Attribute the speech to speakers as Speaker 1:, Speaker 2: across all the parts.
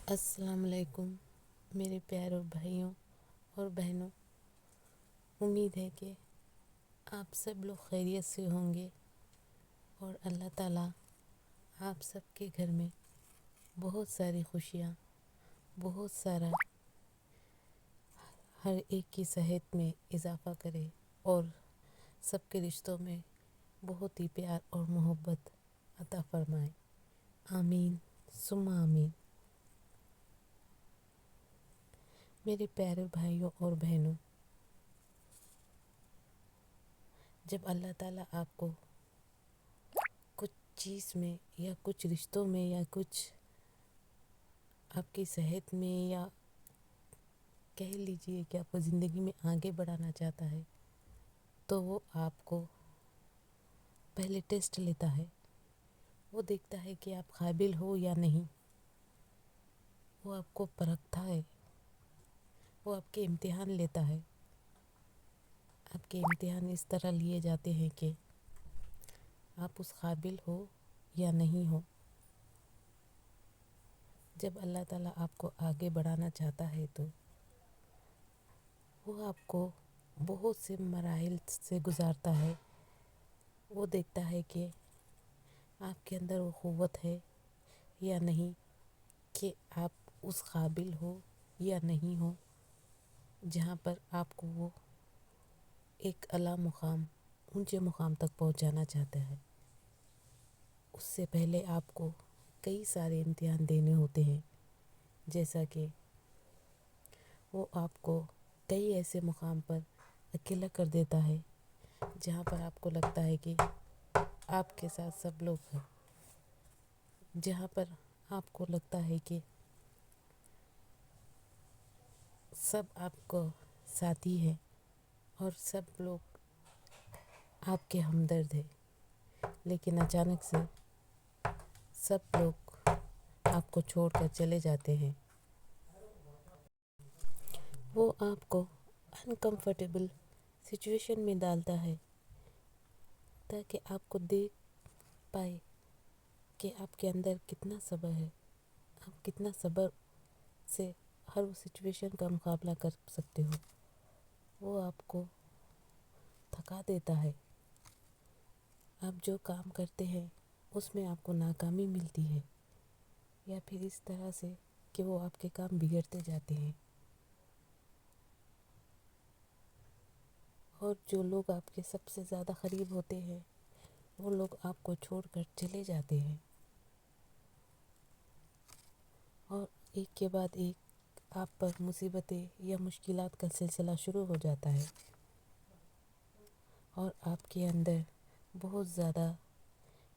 Speaker 1: السلام علیکم میرے پیاروں بھائیوں اور بہنوں، امید ہے کہ آپ سب لوگ خیریت سے ہوں گے اور اللہ تعالیٰ آپ سب کے گھر میں بہت ساری خوشیاں، بہت سارا ہر ایک کی صحت میں اضافہ کرے اور سب کے رشتوں میں بہت ہی پیار اور محبت عطا فرمائے۔ آمین ثم آمین۔ میرے پیارے بھائیوں اور بہنوں، جب اللہ تعالیٰ آپ کو کچھ چیز میں یا کچھ رشتوں میں یا کچھ آپ کی صحت میں یا کہہ لیجئے کہ آپ کو زندگی میں آگے بڑھانا چاہتا ہے تو وہ آپ کو پہلے ٹیسٹ لیتا ہے۔ وہ دیکھتا ہے کہ آپ قابل ہو یا نہیں۔ وہ آپ کو پرکھتا ہے، وہ آپ کے امتحان لیتا ہے۔ آپ کے امتحان اس طرح لیے جاتے ہیں کہ آپ اس قابل ہو یا نہیں ہو۔ جب اللہ تعالیٰ آپ کو آگے بڑھانا چاہتا ہے تو وہ آپ کو بہت سے مراحل سے گزارتا ہے۔ وہ دیکھتا ہے کہ آپ کے اندر وہ قوت ہے یا نہیں، کہ آپ اس قابل ہو یا نہیں ہو جہاں پر آپ کو وہ ایک اعلیٰ مقام، اونچے مقام تک پہنچانا چاہتا ہے۔ اس سے پہلے آپ کو کئی سارے امتحان دینے ہوتے ہیں، جیسا کہ وہ آپ کو کئی ایسے مقام پر اکیلا کر دیتا ہے جہاں پر آپ کو لگتا ہے کہ آپ کے ساتھ سب لوگ ہیں، جہاں پر آپ کو لگتا ہے کہ سب آپ کو ساتھی ہے اور سب لوگ آپ کے ہمدرد ہیں، لیکن اچانک سے سب لوگ آپ کو چھوڑ کر چلے جاتے ہیں۔ وہ آپ کو انکمفرٹیبل سچویشن میں ڈالتا ہے تاکہ آپ کو دیکھ پائے کہ آپ کے اندر کتنا صبر ہے، آپ کتنا صبر سے ہر سچویشن کا مقابلہ کر سکتے ہو۔ وہ آپ کو تھکا دیتا ہے۔ آپ جو کام کرتے ہیں اس میں آپ کو ناکامی ملتی ہے، یا پھر اس طرح سے کہ وہ آپ کے کام بگڑتے جاتے ہیں، اور جو لوگ آپ کے سب سے زیادہ قریب ہوتے ہیں وہ لوگ آپ کو چھوڑ کر چلے جاتے ہیں، اور ایک کے بعد ایک آپ پر مصیبتیں یا مشکلات کا سلسلہ شروع ہو جاتا ہے، اور آپ کے اندر بہت زیادہ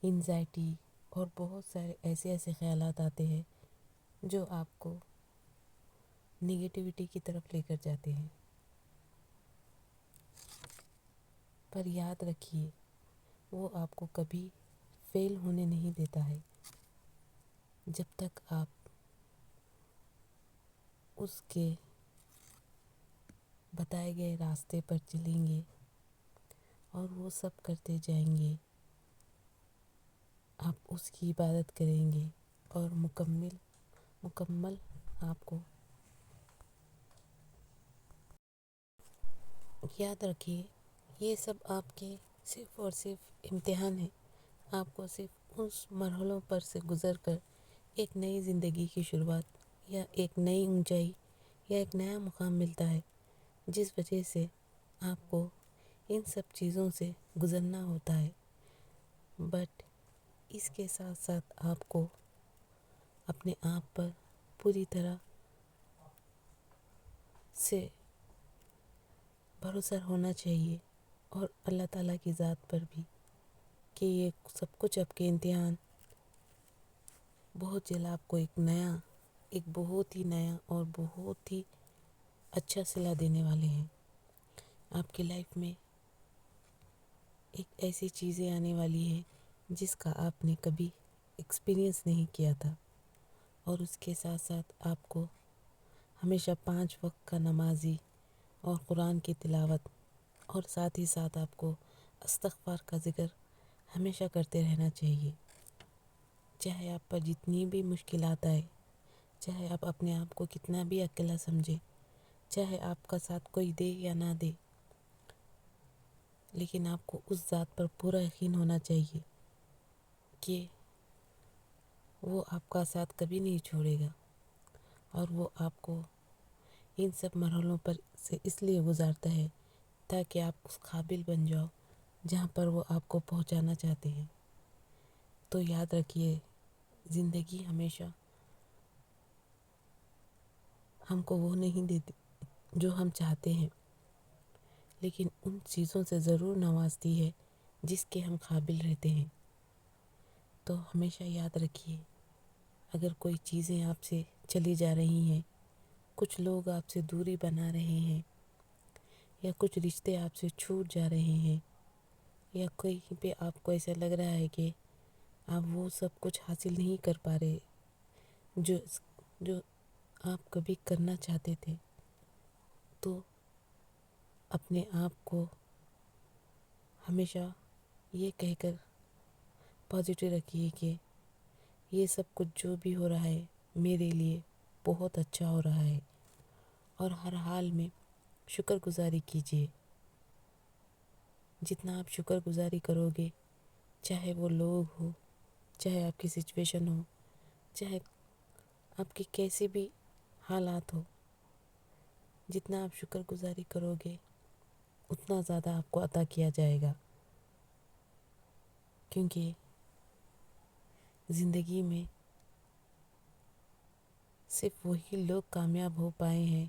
Speaker 1: انزائٹی اور بہت سارے ایسے خیالات آتے ہیں جو آپ کو نگیٹیوٹی کی طرف لے کر جاتے ہیں۔ پر یاد رکھیے، وہ آپ کو کبھی فیل ہونے نہیں دیتا ہے۔ جب تک آپ اس کے بتائے گئے راستے پر چلیں گے اور وہ سب کرتے جائیں گے، آپ اس کی عبادت کریں گے اور مکمل آپ کو یاد رکھیے، یہ سب آپ کے صرف اور صرف امتحان ہیں۔ آپ کو صرف اس مرحلوں پر سے گزر کر ایک نئی زندگی کی شروعات یا ایک نئی اونچائی یا ایک نیا مقام ملتا ہے، جس وجہ سے آپ کو ان سب چیزوں سے گزرنا ہوتا ہے۔ بٹ اس کے ساتھ ساتھ آپ کو اپنے آپ پر پوری طرح سے بھروسہ ہونا چاہیے، اور اللہ تعالیٰ کی ذات پر بھی، کہ یہ سب کچھ آپ کے امتحان بہت جلد آپ کو ایک بہت ہی نیا اور بہت ہی اچھا صلہ دینے والے ہیں۔ آپ کی لائف میں ایک ایسی چیزیں آنے والی ہیں جس کا آپ نے کبھی ایکسپیرئنس نہیں کیا تھا، اور اس کے ساتھ ساتھ آپ کو ہمیشہ 5 وقت کا نمازی اور قرآن کی تلاوت، اور ساتھ ہی ساتھ آپ کو استغفار کا ذکر ہمیشہ کرتے رہنا چاہیے۔ چاہے آپ پر جتنی بھی مشکلات آئے، چاہے آپ اپنے آپ کو کتنا بھی اکیلا سمجھے، چاہے آپ کا ساتھ کوئی دے یا نہ دے، لیکن آپ کو اس ذات پر پورا یقین ہونا چاہیے کہ وہ آپ کا ساتھ کبھی نہیں چھوڑے گا، اور وہ آپ کو ان سب مرحلوں پر سے اس لیے گزارتا ہے تاکہ آپ اس قابل بن جاؤ جہاں پر وہ آپ کو پہنچانا چاہتے ہیں۔ تو یاد رکھیے، زندگی ہمیشہ ہم کو وہ نہیں دیتی جو ہم چاہتے ہیں، لیکن ان چیزوں سے ضرور نوازتی ہے جس کے ہم قابل رہتے ہیں۔ تو ہمیشہ یاد رکھیے، اگر کوئی چیزیں آپ سے چلی جا رہی ہیں، کچھ لوگ آپ سے دوری بنا رہے ہیں، یا کچھ رشتے آپ سے چھوٹ جا رہے ہیں، یا کہیں پہ آپ کو ایسا لگ رہا ہے کہ آپ وہ سب کچھ حاصل نہیں کر پا رہے جو جو آپ کبھی کرنا چاہتے تھے، تو اپنے آپ کو ہمیشہ یہ کہہ کر پازیٹیو رکھیے کہ یہ سب کچھ جو بھی ہو رہا ہے میرے لیے بہت اچھا ہو رہا ہے، اور ہر حال میں شکر گزاری کیجیے۔ جتنا آپ شکر گزاری کرو گے، چاہے وہ لوگ ہو، چاہے آپ کی سچویشن ہو، چاہے آپ کی کیسی بھی حالات ہو، جتنا آپ شکر گزاری کرو گے اتنا زیادہ آپ کو عطا کیا جائے گا، کیونکہ زندگی میں صرف وہی لوگ کامیاب ہو پائے ہیں،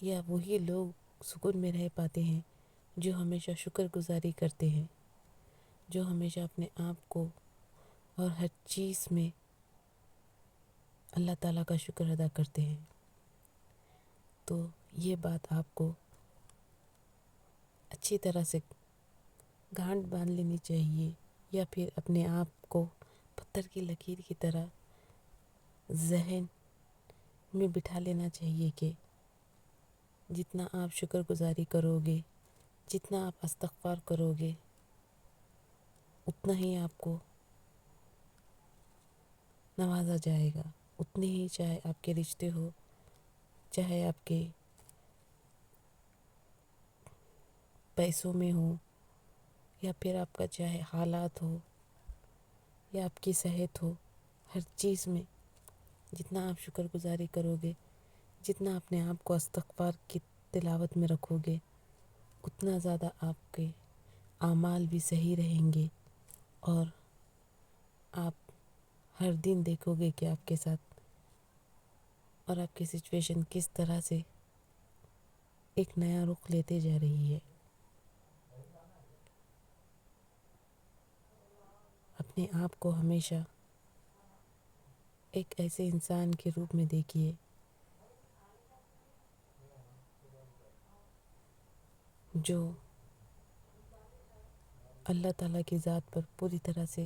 Speaker 1: یا وہی لوگ سکون میں رہ پاتے ہیں جو ہمیشہ شکر گزاری کرتے ہیں، جو ہمیشہ اپنے آپ کو اور ہر چیز میں اللہ تعالیٰ کا شکر ادا کرتے ہیں۔ تو یہ بات آپ کو اچھی طرح سے گانٹھ باندھ لینی چاہیے، یا پھر اپنے آپ کو پتھر کی لکیر کی طرح ذہن میں بٹھا لینا چاہیے کہ جتنا آپ شکر گزاری کرو گے، جتنا آپ استغفار کرو گے، اتنا ہی آپ کو نوازا جائے گا، اتنے ہی، چاہے آپ کے رشتے ہو، چاہے آپ کے پیسوں میں ہو، یا پھر آپ کا چاہے حالات ہو، یا آپ کی صحت ہو، ہر چیز میں جتنا آپ شکر گزاری کرو گے، جتنا اپنے آپ کو استغفار کی تلاوت میں رکھو گے، اتنا زیادہ آپ کے اعمال بھی صحیح رہیں گے، اور آپ ہر دن دیکھو گے کہ آپ کے ساتھ اور آپ کی سچویشن کس طرح سے ایک نیا رخ لیتے جا رہی ہے۔ اپنے آپ کو ہمیشہ ایک ایسے انسان کے روپ میں دیکھیے جو اللہ تعالیٰ کی ذات پر پوری طرح سے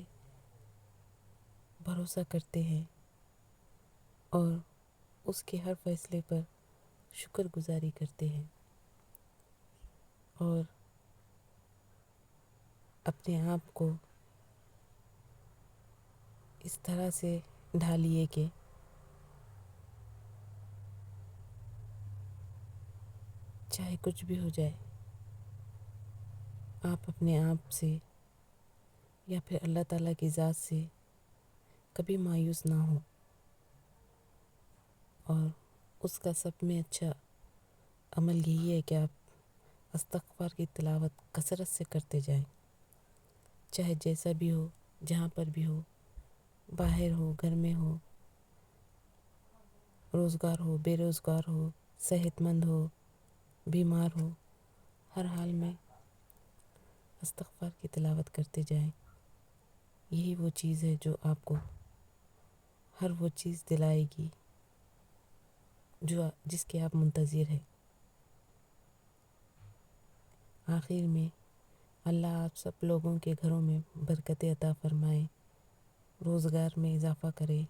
Speaker 1: بھروسہ کرتے ہیں، اور اس کے ہر فیصلے پر شکر گزاری کرتے ہیں، اور اپنے آپ کو اس طرح سے ڈھالیے کہ چاہے کچھ بھی ہو جائے، آپ اپنے آپ سے یا پھر اللہ تعالیٰ کی ذات سے کبھی مایوس نہ ہو، اور اس کا سب میں اچھا عمل یہی ہے کہ آپ استغفار کی تلاوت کثرت سے کرتے جائیں، چاہے جیسا بھی ہو، جہاں پر بھی ہو، باہر ہو، گھر میں ہو، روزگار ہو، بے روزگار ہو، صحت مند ہو، بیمار ہو، ہر حال میں استغفار کی تلاوت کرتے جائیں۔ یہی وہ چیز ہے جو آپ کو ہر وہ چیز دلائے گی جس کے آپ منتظر ہیں۔ آخر میں اللہ آپ سب لوگوں کے گھروں میں برکتیں عطا فرمائے، روزگار میں اضافہ کرے،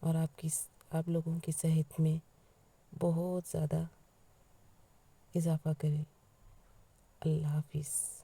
Speaker 1: اور آپ لوگوں کی صحت میں بہت زیادہ اضافہ کرے۔ اللہ حافظ۔